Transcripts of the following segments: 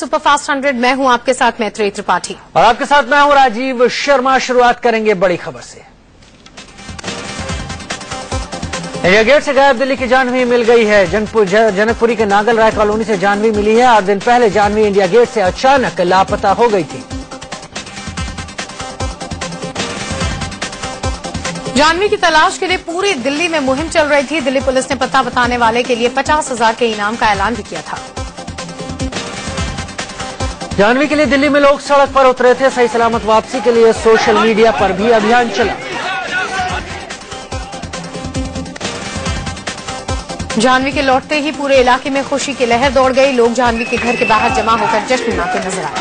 Superfast 100। मैं हूं आपके साथ मैत्रेयी त्रिपाठी और आपके साथ मैं हूं राजीव शर्मा। शुरुआत करेंगे बड़ी खबर से। इंडिया गेट से गायब दिल्ली की जाह्नवी मिल गई है। जनकपुरी के नागल राय कॉलोनी से जाह्नवी मिली है। 8 दिन पहले जाह्नवी इंडिया गेट से अचानक लापता हो गई थी। जाह्नवी की तलाश के लिए पूरी दिल्ली में मुहिम चल रही थी। दिल्ली पुलिस ने पता बताने वाले के लिए 50,000 के इनाम का ऐलान भी किया था। जाह्नवी के लिए दिल्ली में लोग सड़क पर उतरे थे। सही सलामत वापसी के लिए सोशल मीडिया पर भी अभियान चला। जाह्नवी के लौटते ही पूरे इलाके में खुशी की लहर दौड़ गई। लोग जाह्नवी के घर के बाहर जमा होकर जश्न मनाते नजर आए।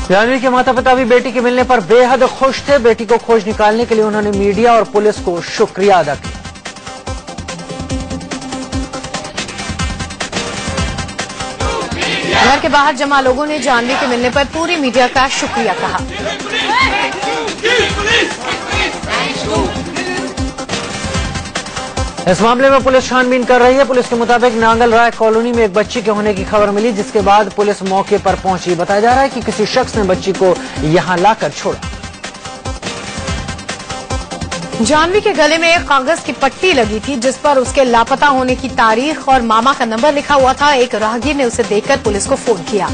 जाह्नवी के माता पिता भी बेटी के मिलने पर बेहद खुश थे। बेटी को खोज निकालने के लिए उन्होंने मीडिया और पुलिस को शुक्रिया अदा किया। घर के बाहर जमा लोगों ने जाह्नवी के मिलने पर पूरी मीडिया का शुक्रिया कहा। इस मामले में पुलिस छानबीन कर रही है। पुलिस के मुताबिक नांगल राय कॉलोनी में एक बच्ची के होने की खबर मिली, जिसके बाद पुलिस मौके पर पहुंची। बताया जा रहा है कि किसी शख्स ने बच्ची को यहां लाकर छोड़ा। जाह्नवी के गले में एक कागज की पट्टी लगी थी, जिस पर उसके लापता होने की तारीख और मामा का नंबर लिखा हुआ था। एक राहगीर ने उसे देखकर पुलिस को फोन किया।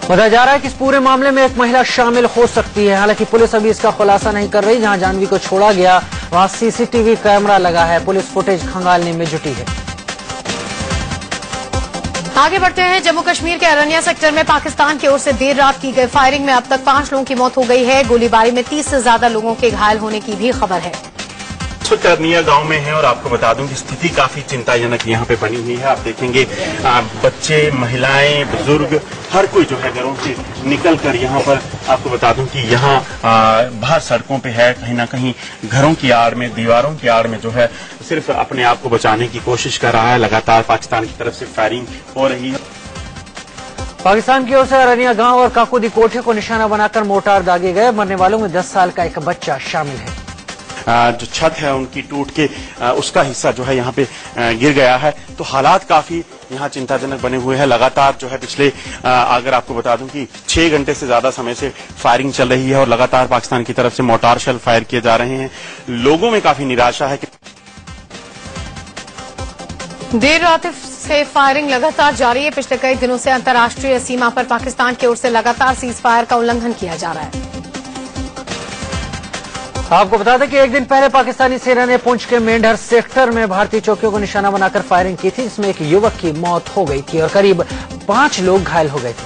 बताया जा रहा है कि इस पूरे मामले में एक महिला शामिल हो सकती है। हालांकि पुलिस अभी इसका खुलासा नहीं कर रही। जहां जाह्नवी को छोड़ा गया वहां सीसीटीवी कैमरा लगा है। पुलिस फुटेज खंगालने में जुटी है। आगे बढ़ते हैं। जम्मू कश्मीर के अरनिया सेक्टर में पाकिस्तान की ओर से देर रात की गई फायरिंग में अब तक 5 लोगों की मौत हो गई है। गोलीबारी में 30 से ज्यादा लोगों के घायल होने की भी खबर है। अरनिया गांव में है और आपको बता दूं कि स्थिति काफी चिंताजनक यहाँ पे बनी हुई है। आप देखेंगे बच्चे, महिलाएं, बुजुर्ग, हर कोई जो है घरों से निकल कर यहाँ पर, आपको बता दूं कि यहाँ बाहर सड़कों पे है, कहीं ना कहीं घरों की आड़ में, दीवारों की आड़ में जो है सिर्फ अपने आप को बचाने की कोशिश कर रहा है। लगातार पाकिस्तान की तरफ से फायरिंग हो रही है। पाकिस्तान की ओर से अरनिया गांव और काकुदी कोठे को निशाना बनाकर मोर्टार दागे गए। मरने वालों में 10 साल का एक बच्चा शामिल है। जो छत है उनकी टूट के उसका हिस्सा जो है यहाँ पे गिर गया है। तो हालात काफी यहाँ चिंताजनक बने हुए हैं। लगातार जो है पिछले अगर आपको बता दूं कि 6 घंटे से ज्यादा समय से फायरिंग चल रही है और लगातार पाकिस्तान की तरफ से मोर्टार शेल फायर किए जा रहे हैं। लोगों में काफी निराशा है कि देर रात से फायरिंग लगातार जारी है। पिछले कई दिनों से अंतर्राष्ट्रीय सीमा पर पाकिस्तान की ओर से लगातार सीज फायर का उल्लंघन किया जा रहा है। आपको बता दें कि एक दिन पहले पाकिस्तानी सेना ने पुंछ के मेंढर सेक्टर में भारतीय चौकियों को निशाना बनाकर फायरिंग की थी, जिसमें एक युवक की मौत हो गई थी और करीब 5 लोग घायल हो गए थे।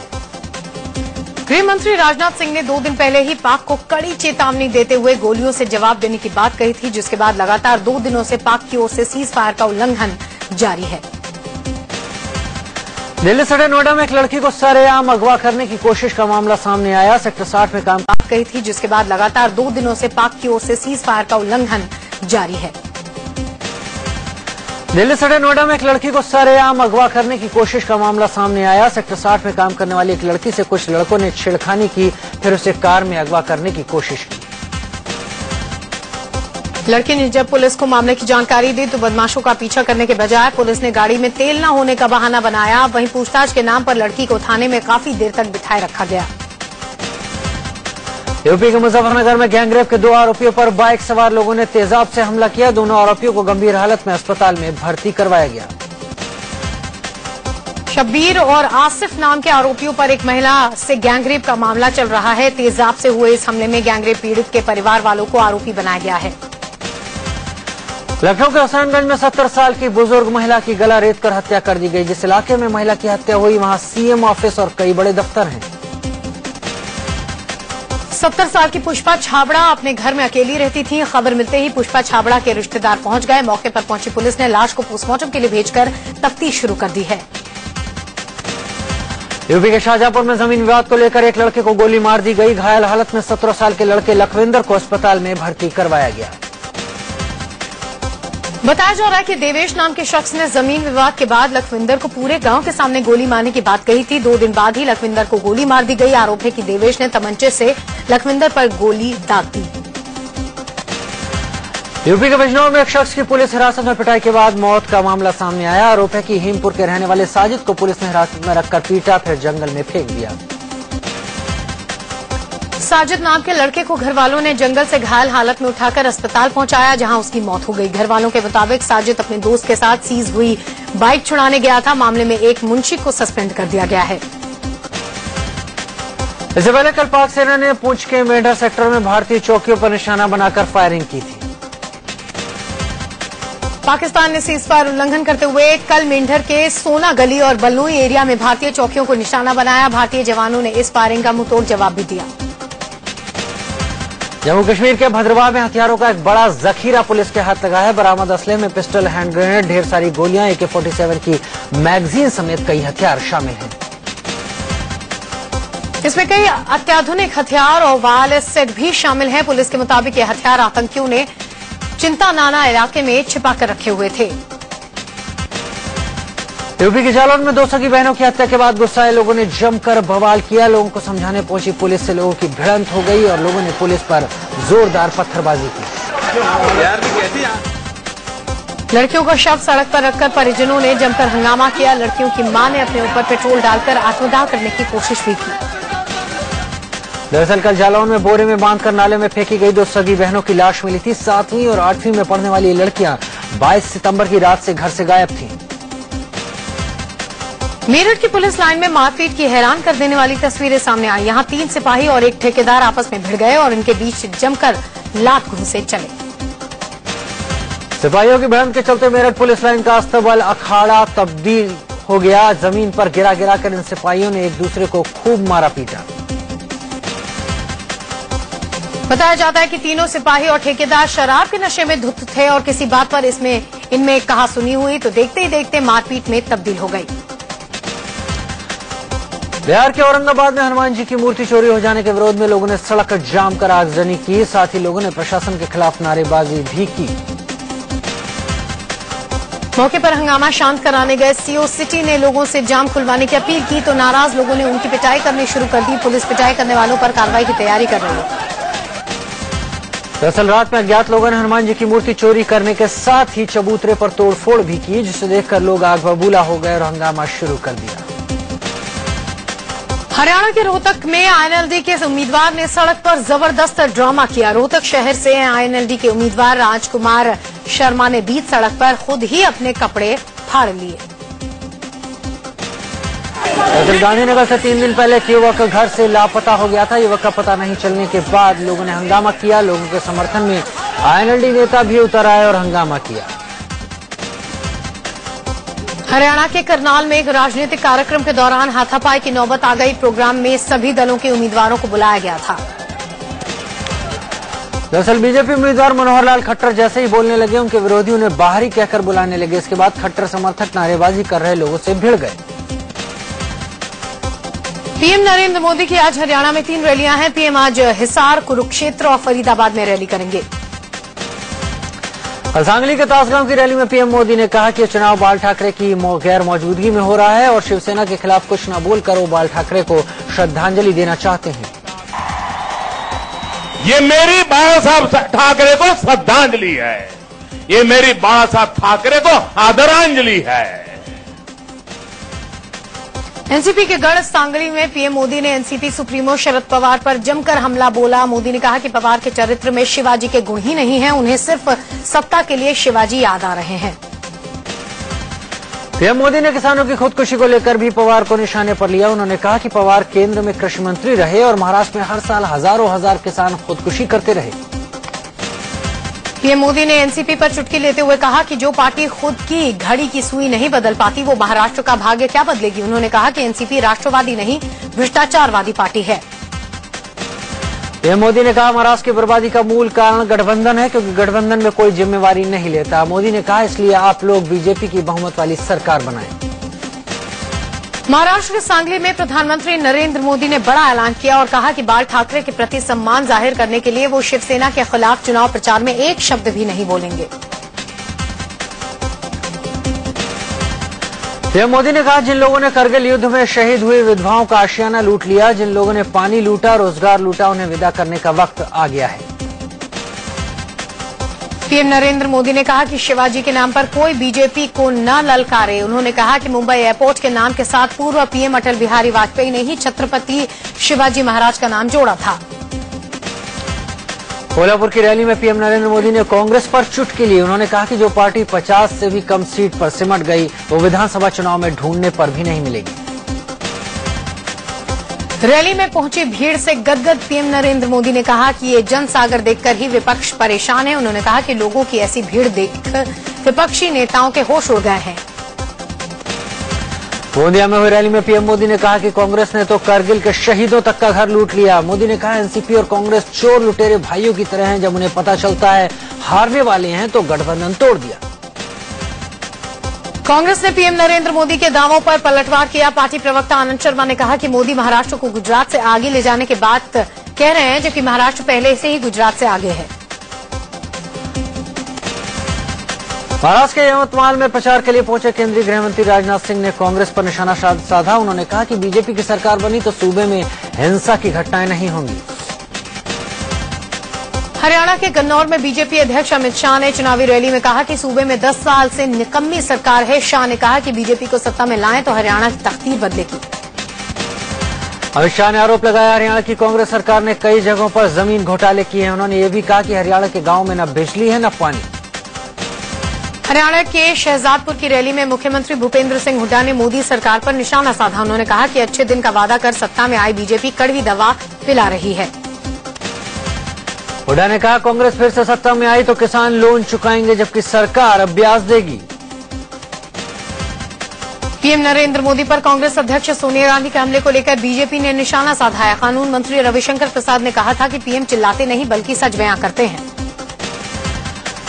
गृह मंत्री राजनाथ सिंह ने 2 दिन पहले ही पाक को कड़ी चेतावनी देते हुए गोलियों से जवाब देने की बात कही थी, जिसके बाद लगातार 2 दिनों से पाक की ओर से सीज फायर का उल्लंघन जारी है। दिल्ली सटे नोएडा में एक लड़की को सरेआम अगवा करने की कोशिश का मामला सामने आया। सेक्टर 60 में काम कही थी, जिसके बाद लगातार 2 दिनों से पाक की ओर से सीज फायर का उल्लंघन जारी है। दिल्ली सटे नोएडा में एक लड़की को सरेआम अगवा करने की कोशिश का मामला सामने आया। सेक्टर 60 में काम करने वाली एक लड़की से कुछ लड़कों ने छेड़खानी की, फिर उसे कार में अगवा करने की कोशिश की। लड़की ने जब पुलिस को मामले की जानकारी दी तो बदमाशों का पीछा करने के बजाय पुलिस ने गाड़ी में तेल न होने का बहाना बनाया। वहीं पूछताछ के नाम पर लड़की को थाने में काफी देर तक बिठाए रखा गया। यूपी के मुजफ्फरनगर में गैंगरेप के 2 आरोपियों पर बाइक सवार लोगों ने तेजाब से हमला किया। दोनों आरोपियों को गंभीर हालत में अस्पताल में भर्ती करवाया गया। शब्बीर और आसिफ नाम के आरोपियों पर एक महिला से गैंगरेप का मामला चल रहा है। तेजाब से हुए इस हमले में गैंगरेप पीड़ित के परिवार वालों को आरोपी बनाया गया है। लखनऊ के हुसैनगंज में 70 साल की बुजुर्ग महिला की गला रेत कर हत्या कर दी गई। जिस इलाके में महिला की हत्या हुई वहां सीएम ऑफिस और कई बड़े दफ्तर हैं। 70 साल की पुष्पा छाबड़ा अपने घर में अकेली रहती थी। खबर मिलते ही पुष्पा छाबड़ा के रिश्तेदार पहुंच गए। मौके पर पहुंची पुलिस ने लाश को पोस्टमार्टम के लिए भेजकर तफ्तीश शुरू कर दी है। यूपी के शाहजहांपुर में जमीन विवाद को लेकर एक लड़के को गोली मार दी गई। घायल हालत में 17 साल के लड़के लखविंदर को अस्पताल में भर्ती करवाया गया। बताया जा रहा है कि देवेश नाम के शख्स ने जमीन विवाद के बाद लखविंदर को पूरे गांव के सामने गोली मारने की बात कही थी। 2 दिन बाद ही लखविंदर को गोली मार दी गई। आरोप है कि देवेश ने तमंचे से लखविंदर पर गोली दाग दी। यूपी के बिजनौर में एक शख्स की पुलिस हिरासत में पिटाई के बाद मौत का मामला सामने आया। आरोप है कि हीमपुर के रहने वाले साजिद को पुलिस ने हिरासत में रखकर पीटा, फिर जंगल में फेंक दिया। साजिद नाम के लड़के को घर वालों ने जंगल से घायल हालत में उठाकर अस्पताल पहुंचाया, जहां उसकी मौत हो गई। घर वालों के मुताबिक साजिद अपने दोस्त के साथ सीज हुई बाइक छुड़ाने गया था। मामले में एक मुंशी को सस्पेंड कर दिया गया है। इससे पहले कल पाक सेना ने पुंछ के मेंढर सेक्टर में भारतीय चौकियों पर निशाना बनाकर फायरिंग की थी। पाकिस्तान ने सीजफायर उल्लंघन करते हुए कल मेंढर के सोना गली और बलनोई एरिया में भारतीय चौकियों को निशाना बनाया। भारतीय जवानों ने इस फायरिंग का मुंहतोड़ जवाब भी दिया। जम्मू कश्मीर के भद्रवाह में हथियारों का एक बड़ा जखीरा पुलिस के हाथ लगा है। बरामद असले में पिस्टल, हैंड ग्रेनेड, ढेर सारी गोलियां, AK-47 की मैगजीन समेत कई हथियार शामिल हैं। इसमें कई अत्याधुनिक हथियार और वायरलेस सेट भी शामिल हैं। पुलिस के मुताबिक ये हथियार आतंकियों ने चिंता नाना इलाके में छिपाकर रखे हुए थे। यूपी के जालौन में 2 सगी बहनों की हत्या के बाद गुस्साए लोगों ने जमकर बवाल किया। लोगों को समझाने पहुंची पुलिस से लोगों की भिड़ंत हो गई और लोगों ने पुलिस पर जोरदार पत्थरबाजी की। लड़कियों का शव सड़क पर रखकर परिजनों ने जमकर हंगामा किया। लड़कियों की मां ने अपने ऊपर पेट्रोल डालकर आत्मदाह करने की कोशिश भी की। दरअसल कल जालौन में बोरे में बांधकर नाले में फेंकी गई 2 सगी बहनों की लाश मिली थी। 7वीं और 8वीं में पढ़ने वाली ये लड़कियां 22 सितंबर की रात से घर से गायब थीं। मेरठ की पुलिस लाइन में मारपीट की हैरान कर देने वाली तस्वीरें सामने आई। यहां 3 सिपाही और एक ठेकेदार आपस में भिड़ गए और इनके बीच जमकर लात घूंसे चले। सिपाहियों की भिड़ंत के चलते मेरठ पुलिस लाइन का अस्तबल अखाड़ा तब्दील हो गया। जमीन पर गिरा गिरा कर इन सिपाहियों ने एक दूसरे को खूब मारा पीटा। बताया जाता है कि तीनों सिपाही और ठेकेदार शराब के नशे में धुत थे और किसी बात पर इनमें कहासुनी हुई तो देखते ही देखते मारपीट में तब्दील हो गई। बिहार के औरंगाबाद में हनुमान जी की मूर्ति चोरी हो जाने के विरोध में लोगों ने सड़क जाम कर आगजनी की। साथ ही लोगों ने प्रशासन के खिलाफ नारेबाजी भी की। मौके पर हंगामा शांत कराने गए CO सिटी ने लोगों से जाम खुलवाने की अपील की तो नाराज लोगों ने उनकी पिटाई करनी शुरू कर दी। पुलिस पिटाई करने वालों पर कार्रवाई की तैयारी कर रही है। दरअसल रात में अज्ञात लोगों ने हनुमान जी की मूर्ति चोरी करने के साथ ही चबूतरे पर तोड़फोड़ भी की, जिसे देखकर लोग आग बबूला हो गए और हंगामा शुरू कर दिया। हरियाणा के रोहतक में INLD के उम्मीदवार ने सड़क पर जबरदस्त ड्रामा किया। रोहतक शहर से INLD के उम्मीदवार राजकुमार शर्मा ने बीच सड़क पर खुद ही अपने कपड़े फाड़ लिए। गांधीनगर से 3 दिन पहले एक युवक घर से लापता हो गया था। युवक का पता नहीं चलने के बाद लोगों ने हंगामा किया। लोगों के समर्थन में INLD नेता भी उतर आए और हंगामा किया। हरियाणा के करनाल में एक राजनीतिक कार्यक्रम के दौरान हाथापाई की नौबत आ गई। प्रोग्राम में सभी दलों के उम्मीदवारों को बुलाया गया था। दरअसल बीजेपी उम्मीदवार मनोहर लाल खट्टर जैसे ही बोलने लगे, उनके विरोधियों ने बाहरी कहकर बुलाने लगे। इसके बाद खट्टर समर्थक नारेबाजी कर रहे लोगों से भिड़ गए। पीएम नरेंद्र मोदी की आज हरियाणा में 3 रैलियां हैं। पीएम आज हिसार, कुरुक्षेत्र और फरीदाबाद में रैली करेंगे। सांगली के तासगांव की रैली में पीएम मोदी ने कहा कि चुनाव बाल ठाकरे की गैर मौजूदगी में हो रहा है और शिवसेना के खिलाफ कुछ न बोलकर वो बाल ठाकरे को श्रद्धांजलि देना चाहते हैं। ये मेरी बाला साहब ठाकरे को श्रद्धांजलि है, ये मेरी बाला साहब ठाकरे को आदरांजलि है। एनसीपी के गढ़ सांगली में पीएम मोदी ने एनसीपी सुप्रीमो शरद पवार पर जमकर हमला बोला। मोदी ने कहा कि पवार के चरित्र में शिवाजी के गुण ही नहीं हैं, उन्हें सिर्फ सत्ता के लिए शिवाजी याद आ रहे हैं। पीएम मोदी ने किसानों की खुदकुशी को लेकर भी पवार को निशाने पर लिया। उन्होंने कहा कि पवार केंद्र में कृषि मंत्री रहे और महाराष्ट्र में हर साल हजारों किसान खुदकुशी करते रहे। पीएम मोदी ने एनसीपी पर चुटकी लेते हुए कहा कि जो पार्टी खुद की घड़ी की सुई नहीं बदल पाती वो महाराष्ट्र का भाग्य क्या बदलेगी। उन्होंने कहा कि एनसीपी राष्ट्रवादी नहीं भ्रष्टाचारवादी पार्टी है। पीएम मोदी ने कहा महाराष्ट्र की बर्बादी का मूल कारण गठबंधन है, क्योंकि गठबंधन में कोई जिम्मेवारी नहीं लेता। मोदी ने कहा इसलिए आप लोग बीजेपी की बहुमत वाली सरकार बनाएं। महाराष्ट्र के सांगली में प्रधानमंत्री नरेंद्र मोदी ने बड़ा ऐलान किया और कहा कि बाल ठाकरे के प्रति सम्मान जाहिर करने के लिए वो शिवसेना के खिलाफ चुनाव प्रचार में एक शब्द भी नहीं बोलेंगे। पीएम मोदी ने कहा जिन लोगों ने करगिल युद्ध में शहीद हुई विधवाओं का आशियाना लूट लिया, जिन लोगों ने पानी लूटा, रोजगार लूटा, उन्हें विदा करने का वक्त आ गया है। पीएम नरेंद्र मोदी ने कहा कि शिवाजी के नाम पर कोई बीजेपी को न ललकारे। उन्होंने कहा कि मुंबई एयरपोर्ट के नाम के साथ पूर्व पीएम अटल बिहारी वाजपेयी ने ही छत्रपति शिवाजी महाराज का नाम जोड़ा था। कोल्हापुर की रैली में पीएम नरेंद्र मोदी ने कांग्रेस पर चुटकी ली। उन्होंने कहा कि जो पार्टी 50 से भी कम सीट पर सिमट गई वो विधानसभा चुनाव में ढूंढने पर भी नहीं मिलेगी। रैली में पहुंची भीड़ से गदगद पीएम नरेंद्र मोदी ने कहा कि ये जनसागर देखकर ही विपक्ष परेशान है। उन्होंने कहा कि लोगों की ऐसी भीड़ देखकर विपक्षी नेताओं के होश उड़ गए हैं। गोंदिया में हुई रैली में पीएम मोदी ने कहा कि कांग्रेस ने तो करगिल के शहीदों तक का घर लूट लिया। मोदी ने कहा एनसीपी और कांग्रेस चोर लुटेरे भाइयों की तरह हैं। जब उन्हें पता चलता है हारने वाले हैं तो गठबंधन तोड़ दिया। कांग्रेस ने पीएम नरेंद्र मोदी के दावों पर पलटवार किया। पार्टी प्रवक्ता आनंद शर्मा ने कहा कि मोदी महाराष्ट्र को गुजरात से आगे ले जाने की बात कह रहे हैं, जबकि महाराष्ट्र पहले से ही गुजरात से आगे है। महाराष्ट्र के यवतमाल में प्रचार के लिए पहुंचे केंद्रीय गृह मंत्री राजनाथ सिंह ने कांग्रेस पर निशाना साधा। उन्होंने कहा कि बीजेपी की सरकार बनी तो सूबे में हिंसा की घटनाएं नहीं होंगी। हरियाणा के गन्नौर में बीजेपी अध्यक्ष अमित शाह ने चुनावी रैली में कहा कि सूबे में 10 साल से निकम्मी सरकार है। शाह ने कहा कि बीजेपी को सत्ता में लाएं तो हरियाणा की तकदीर बदलेगी। अमित शाह ने आरोप लगाया हरियाणा की कांग्रेस सरकार ने कई जगहों पर जमीन घोटाले किए हैं। उन्होंने ये भी कहा कि हरियाणा के गांव में न बिजली है न पानी। हरियाणा के शहजादपुर की रैली में मुख्यमंत्री भूपेंद्र सिंह हुड्डा ने मोदी सरकार पर निशाना साधा। उन्होंने कहा कि अच्छे दिन का वादा कर सत्ता में आई बीजेपी कड़वी दवा पिला रही है। हुड्डा ने कहा कांग्रेस फिर से सत्ता में आई तो किसान लोन चुकाएंगे, जबकि सरकार अब ब्याज देगी। पीएम नरेंद्र मोदी पर कांग्रेस अध्यक्ष सोनिया गांधी के हमले को लेकर बीजेपी ने निशाना साधा है। कानून मंत्री रविशंकर प्रसाद ने कहा था कि पीएम चिल्लाते नहीं बल्कि सच बयां करते हैं।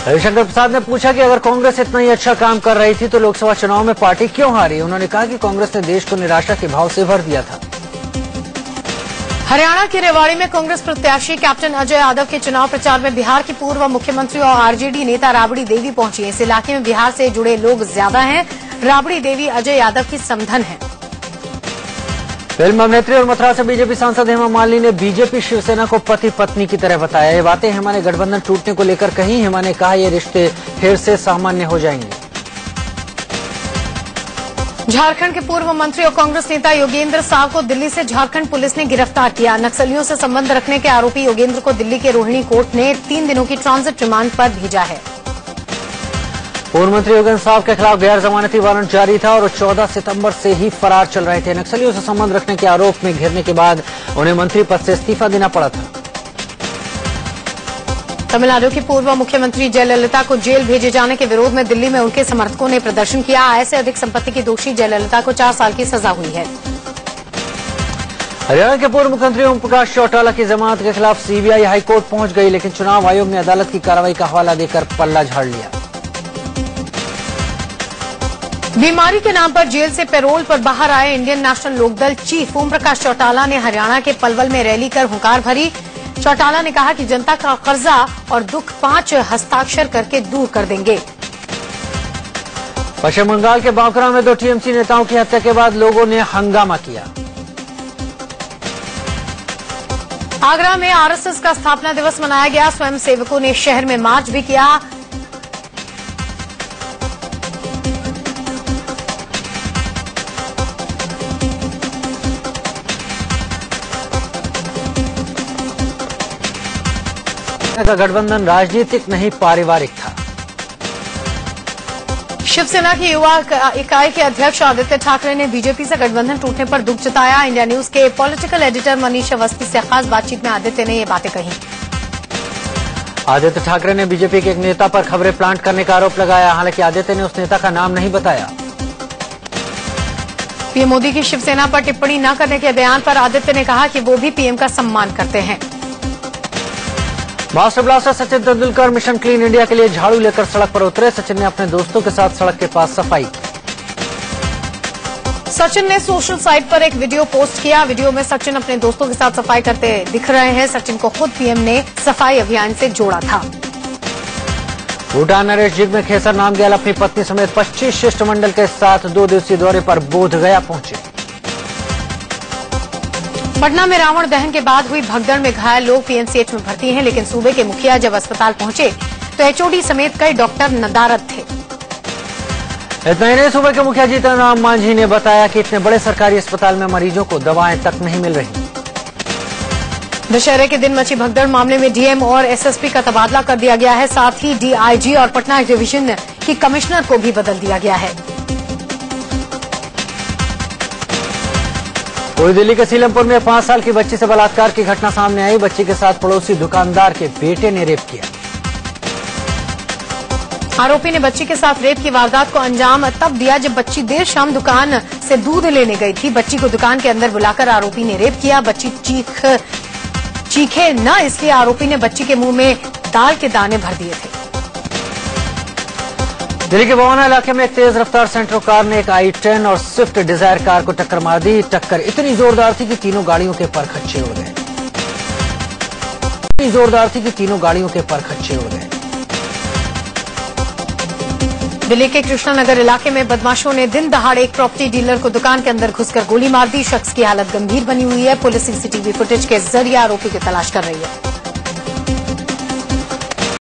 रविशंकर प्रसाद ने पूछा कि अगर कांग्रेस इतना ही अच्छा काम कर रही थी तो लोकसभा चुनाव में पार्टी क्यों हारी। उन्होंने कहा कि कांग्रेस ने देश को निराशा के भाव से भर दिया था। हरियाणा के रेवाड़ी में कांग्रेस प्रत्याशी कैप्टन अजय यादव के चुनाव प्रचार में बिहार की पूर्व मुख्यमंत्री और आरजेडी नेता राबड़ी देवी पहुंची। इस इलाके में बिहार से जुड़े लोग ज्यादा हैं। राबड़ी देवी अजय यादव की समधन है। फिल्म अभिनेत्री और मथुरा से बीजेपी सांसद हेमा मालिनी ने बीजेपी शिवसेना को पति पत्नी की तरह बताया। ये बातें हेमा ने गठबंधन टूटने को लेकर कही। हेमा ने कहा ये रिश्ते फिर से सामान्य हो जाएंगे। झारखंड के पूर्व मंत्री और कांग्रेस नेता योगेंद्र साव को दिल्ली से झारखंड पुलिस ने गिरफ्तार किया। नक्सलियों से संबंध रखने के आरोपी योगेंद्र को दिल्ली के रोहिणी कोर्ट ने 3 दिनों की ट्रांजिट रिमांड पर भेजा है। पूर्व मंत्री योगेंद्र साव के खिलाफ गैर जमानती वारंट जारी था और 14 सितंबर से ही फरार चल रहे थे। नक्सलियों से संबंध रखने के आरोप में घिरने के बाद उन्हें मंत्री पद से इस्तीफा देना पड़ा था। तमिलनाडु की पूर्व मुख्यमंत्री जयललिता को जेल भेजे जाने के विरोध में दिल्ली में उनके समर्थकों ने प्रदर्शन किया। आय से अधिक संपत्ति की दोषी जयललिता को 4 साल की सजा हुई है। हरियाणा के पूर्व मुख्यमंत्री ओम प्रकाश चौटाला की जमानत के खिलाफ सीबीआई हाईकोर्ट पहुंच गई, लेकिन चुनाव आयोग ने अदालत की कार्रवाई का हवाला देकर पल्ला झाड़ लिया। बीमारी के नाम पर जेल से पैरोल पर बाहर आए Indian national Lokdal chief Om Prakash Chautala ने हरियाणा के पलवल में रैली कर हुंकार भरी। चौटाला ने कहा कि जनता का कर्जा और दुख 5 हस्ताक्षर करके दूर कर देंगे। पश्चिम बंगाल के बांकुरा में 2 टीएमसी नेताओं की हत्या के बाद लोगों ने हंगामा किया। आगरा में आरएसएस का स्थापना दिवस मनाया गया। स्वयंसेवकों ने शहर में मार्च भी किया। का गठबंधन राजनीतिक नहीं पारिवारिक था। शिवसेना की युवा इकाई के अध्यक्ष आदित्य ठाकरे ने बीजेपी से गठबंधन टूटने पर दुख जताया। इंडिया न्यूज के पॉलिटिकल एडिटर मनीष अवस्थी से खास बातचीत में आदित्य ने ये बातें कही। आदित्य ठाकरे ने बीजेपी के एक नेता पर खबरें प्लांट करने का आरोप लगाया। हालांकि आदित्य ने उस नेता का नाम नहीं बताया। पीएम मोदी की शिवसेना पर टिप्पणी न करने के बयान पर आदित्य ने कहा कि वो भी पीएम का सम्मान करते हैं। Master blaster Sachin Tendulkar mission clean India के लिए झाड़ू लेकर सड़क पर उतरे। सचिन ने अपने दोस्तों के साथ सड़क के पास सफाई की। सचिन ने सोशल साइट पर एक वीडियो पोस्ट किया। वीडियो में सचिन अपने दोस्तों के साथ सफाई करते दिख रहे हैं। सचिन को खुद पीएम ने सफाई अभियान से जोड़ा था। भूटान नरेश जिग्मे खेसर नामग्याल अपनी पत्नी समेत 25 शिष्टमंडल के साथ 2 दिवसीय दौरे पर बोधगया पहुंचे। पटना में रावण दहन के बाद हुई भगदड़ में घायल लोग पीएमसीएच में भर्ती हैं, लेकिन सूबे के मुखिया जब अस्पताल पहुंचे तो एचओडी समेत कई डॉक्टर नदारद थे। इतना ही नहीं, सूबे के मुखिया जीतन राम मांझी ने बताया कि इतने बड़े सरकारी अस्पताल में मरीजों को दवाएं तक नहीं मिल रही। दशहरे के दिन मची भगदड़ मामले में डीएम और एसएसपी का तबादला कर दिया गया है। साथ ही डीआईजी और पटना डिवीजन की कमिश्नर को भी बदल दिया गया है। पूरी दिल्ली के सीलमपुर में 5 साल की बच्ची से बलात्कार की घटना सामने आई। बच्ची के साथ पड़ोसी दुकानदार के बेटे ने रेप किया। आरोपी ने बच्ची के साथ रेप की वारदात को अंजाम तब दिया जब बच्ची देर शाम दुकान से दूध लेने गई थी। बच्ची को दुकान के अंदर बुलाकर आरोपी ने रेप किया। बच्ची चीखे न, इसलिए आरोपी ने बच्ची के मुंह में दाल के दाने भर दिए थे। दिल्ली के बवाना इलाके में एक तेज रफ्तार सेंट्रो कार ने एक i10 और स्विफ्ट डिजायर कार को टक्कर मार दी। टक्कर इतनी जोरदार थी कि तीनों गाड़ियों के परखच्चे उड़ गए। दिल्ली के कृष्णानगर इलाके में बदमाशों ने दिन दहाड़े एक प्रॉपर्टी डीलर को दुकान के अंदर घुसकर गोली मार दी। शख्स की हालत गंभीर बनी हुई है। पुलिस सीसीटीवी फुटेज के जरिए आरोपी की तलाश कर रही है।